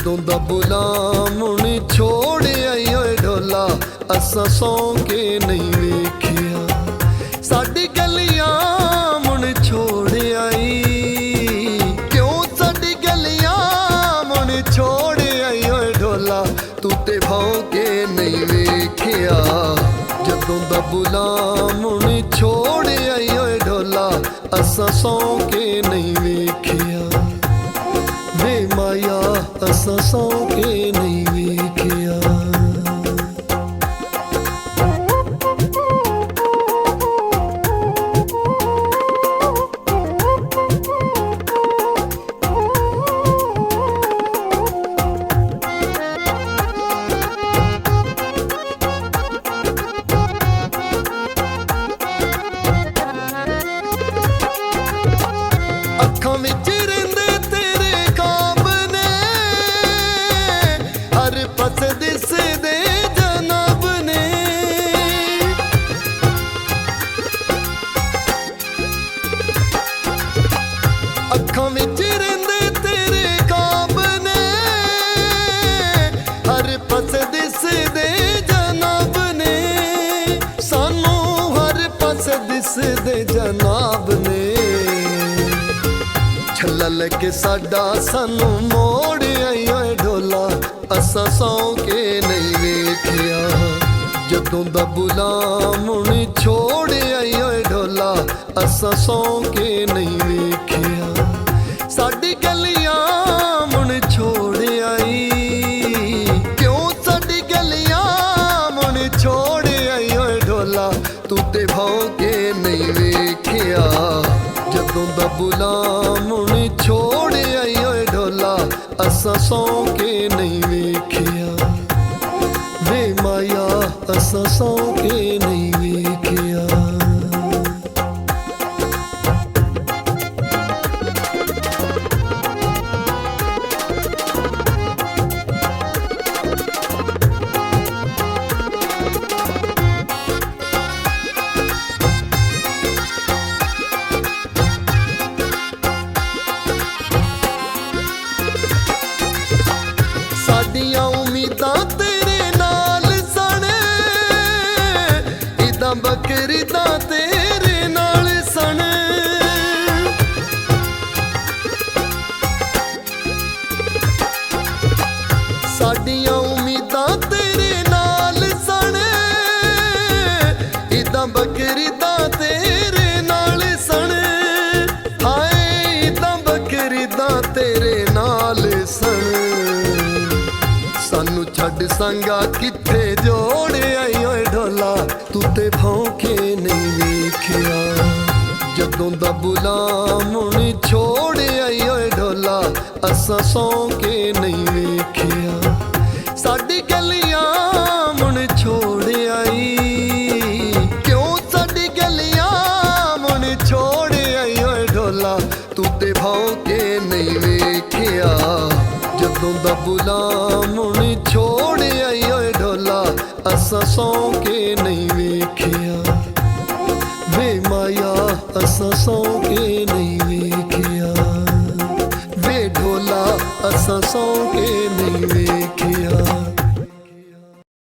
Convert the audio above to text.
जदों दा बुलावन छोड़ आई ओए ढोला असां सौ के नहीं वेखिया। साडी गलियां मुड़ छोड़ आई, क्यों साडी गलियां मुड़ छोड़ आई ओए ढोला तू ते भाव के नहीं वेखिया। जदों दा बुलावन छोड़ आई ओए ढोला असां सौ के नहीं वेखिया। वे माया असां सौ के नहीं वेखिया। अखां विच रहिंदे तेरे ख्वाब ने, हर पासे दिसदे जनाब ने। अखां विच रहिंदे तेरे ख्वाब ने, हर पासे दिसदे जनाब ने। सानू हर पासे दिसदे जनाब ने। छल्ला लगे साडा सानू मोड़ आई ओए ढोला असां सौ के नहीं वेखिया। जदों दा बुलावन छोड़ आई ओए ढोला असां सौ के नहीं वेखिया। साडी गलियां मुड़ छोड़ आई, क्यों साडी गलियां मुड़ छोड़ आई ओए ढोला तू ते भाव के नहीं वेखिया। जदों दा बुलावन छोड़ आई ओए ढोला असां सौ के नहीं वेखिया। वे माया असां सौ के नहीं वेखिया। साडियां उम्मीदां तेरे नाल सन, इदां बकरीदां तेरे नाल सन। साडियां उम्मीदां तेरे नाल सन, इदां बकरीदां तेरे नाल सन। हाय इदां बकरीदां तेरे नाल सन। सानू छड्ड संगा किथे जोड़ आई ओए ढोला तू ते भौंके नहीं वेखिया। जदों दा बुलावन छोड़ आई ओए ढोला असां सौ के नहीं वेखिया। साडी गलियां मुड़ छोड़ आई, क्यों साडी गलियां मुड़ छोड़ आई ओए ढोला तू ते भौंके नहीं वेखिया। जदों दा बुलावन छोड़ आई ओए ढोला असां सौ के नहीं वेखिया। वे माया असां सौ के नहीं वेखिया। वे ढोला असां सौ के नहीं वेखिया।